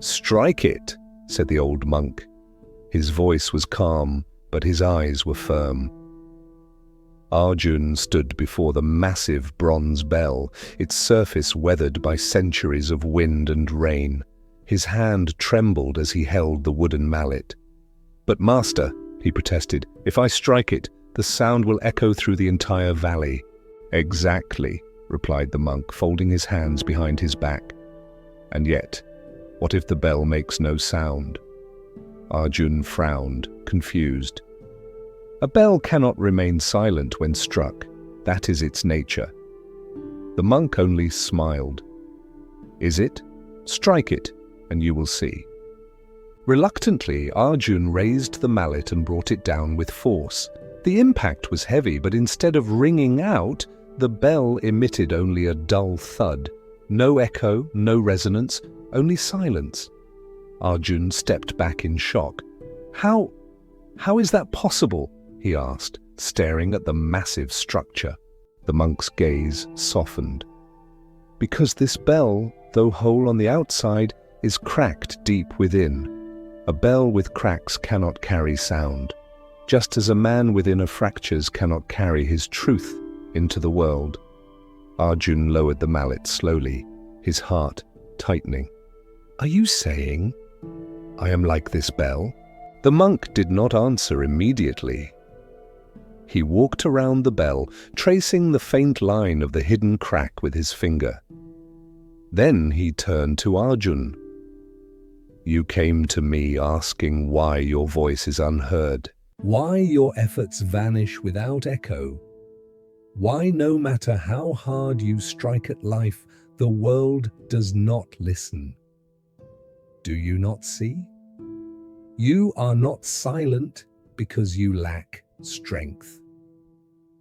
"Strike it," said the old monk. His voice was calm, but his eyes were firm. Arjun stood before the massive bronze bell, its surface weathered by centuries of wind and rain. His hand trembled as he held the wooden mallet. "But master," he protested, "if I strike it, the sound will echo through the entire valley." "Exactly," replied the monk, folding his hands behind his back. "And yet, what if the bell makes no sound?" Arjun frowned, confused. "A bell cannot remain silent when struck. That is its nature." The monk only smiled. "Is it? Strike it, and you will see." Reluctantly, Arjun raised the mallet and brought it down with force. The impact was heavy, but instead of ringing out, the bell emitted only a dull thud. No echo, no resonance, only silence. Arjun stepped back in shock. How is that possible?" he asked, staring at the massive structure. The monk's gaze softened. "Because this bell, though whole on the outside, is cracked deep within. A bell with cracks cannot carry sound, just as a man within a fractures cannot carry his truth into the world." Arjun lowered the mallet slowly, his heart tightening. "Are you saying I am like this bell?" The monk did not answer immediately. He walked around the bell, tracing the faint line of the hidden crack with his finger. Then he turned to Arjun. "You came to me asking why your voice is unheard, why your efforts vanish without echo, why no matter how hard you strike at life, the world does not listen. Do you not see? You are not silent because you lack strength.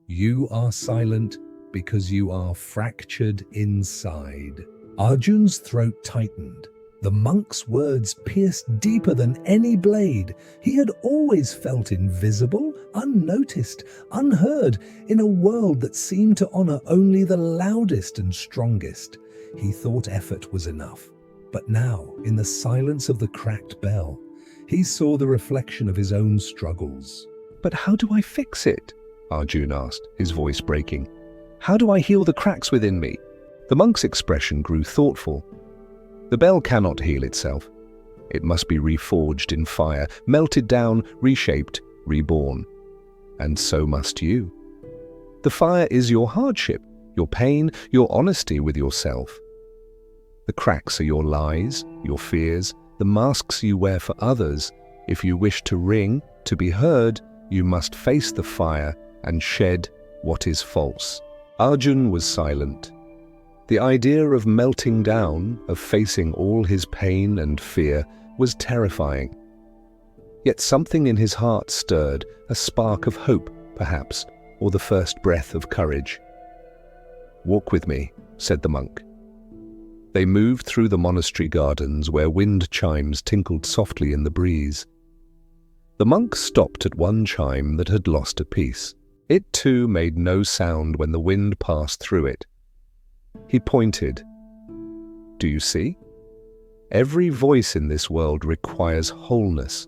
You are silent because you are fractured inside." Arjun's throat tightened. The monk's words pierced deeper than any blade. He had always felt invisible, unnoticed, unheard, in a world that seemed to honor only the loudest and strongest. He thought effort was enough. But now, in the silence of the cracked bell, he saw the reflection of his own struggles. "But how do I fix it?" Arjun asked, his voice breaking. "How do I heal the cracks within me?" The monk's expression grew thoughtful. "The bell cannot heal itself. It must be reforged in fire, melted down, reshaped, reborn. And so must you. The fire is your hardship, your pain, your honesty with yourself. The cracks are your lies, your fears, the masks you wear for others. If you wish to ring, to be heard, you must face the fire and shed what is false." Arjun was silent. The idea of melting down, of facing all his pain and fear, was terrifying. Yet something in his heart stirred, a spark of hope, perhaps, or the first breath of courage. "Walk with me," said the monk. They moved through the monastery gardens where wind chimes tinkled softly in the breeze. The monk stopped at one chime that had lost a piece. It too made no sound when the wind passed through it. He pointed. "Do you see? Every voice in this world requires wholeness.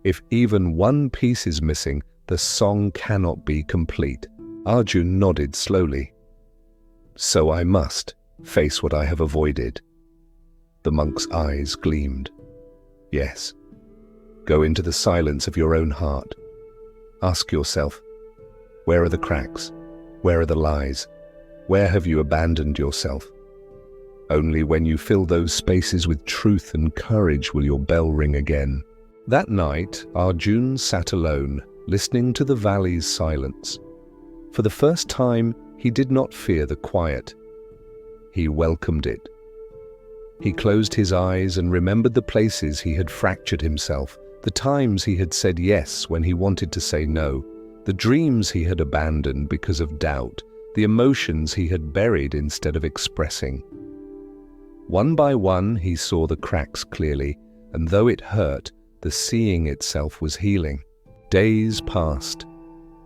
If even one piece is missing, the song cannot be complete." Arjun nodded slowly. "So I must face what I have avoided." The monk's eyes gleamed. "Yes. Go into the silence of your own heart. Ask yourself, where are the cracks? Where are the lies? Where have you abandoned yourself? Only when you fill those spaces with truth and courage will your bell ring again." That night, Arjun sat alone, listening to the valley's silence. For the first time, he did not fear the quiet. He welcomed it. He closed his eyes and remembered the places he had fractured himself, the times he had said yes when he wanted to say no, the dreams he had abandoned because of doubt, the emotions he had buried instead of expressing. One by one, he saw the cracks clearly, and though it hurt, the seeing itself was healing. Days passed.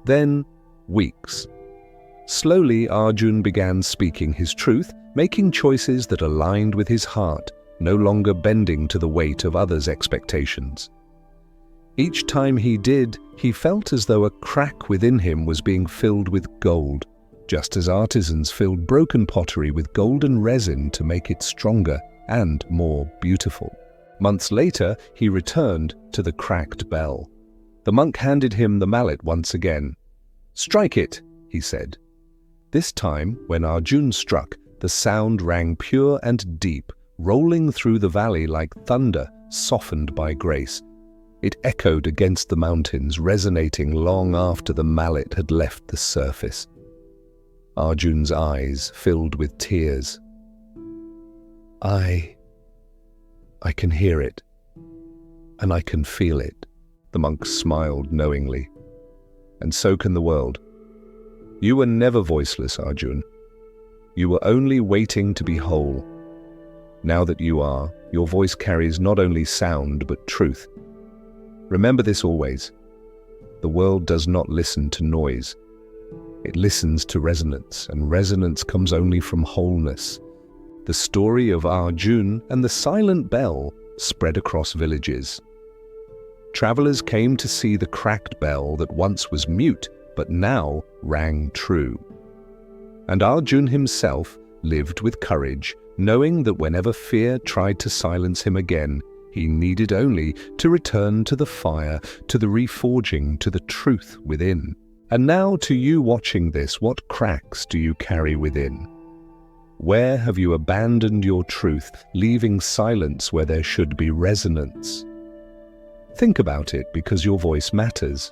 Then, weeks. Slowly, Arjun began speaking his truth, making choices that aligned with his heart, no longer bending to the weight of others' expectations. Each time he did, he felt as though a crack within him was being filled with gold, just as artisans filled broken pottery with golden resin to make it stronger and more beautiful. Months later, he returned to the cracked bell. The monk handed him the mallet once again. "Strike it," he said. This time, when Arjun struck, the sound rang pure and deep, rolling through the valley like thunder softened by grace. It echoed against the mountains, resonating long after the mallet had left the surface. Arjun's eyes filled with tears. I can hear it, and I can feel it." The monk smiled knowingly. "And so can the world. You were never voiceless, Arjun. You were only waiting to be whole. Now that you are, your voice carries not only sound but truth. Remember this always. The world does not listen to noise. It listens to resonance, and resonance comes only from wholeness." The story of Arjun and the silent bell spread across villages. Travelers came to see the cracked bell that once was mute but now rang true. And Arjun himself lived with courage, knowing that whenever fear tried to silence him again, he needed only to return to the fire, to the reforging, to the truth within. And now to you watching this, what cracks do you carry within? Where have you abandoned your truth, leaving silence where there should be resonance? Think about it, because your voice matters.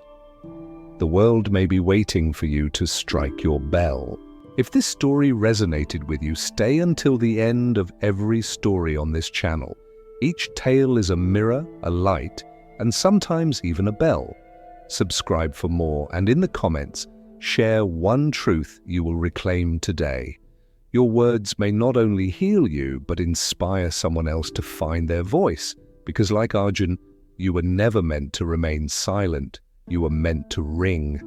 The world may be waiting for you to strike your bell. If this story resonated with you, stay until the end of every story on this channel. Each tale is a mirror, a light, and sometimes even a bell. Subscribe for more, and in the comments, share one truth you will reclaim today. Your words may not only heal you, but inspire someone else to find their voice, because like Arjun, you were never meant to remain silent. You were meant to ring.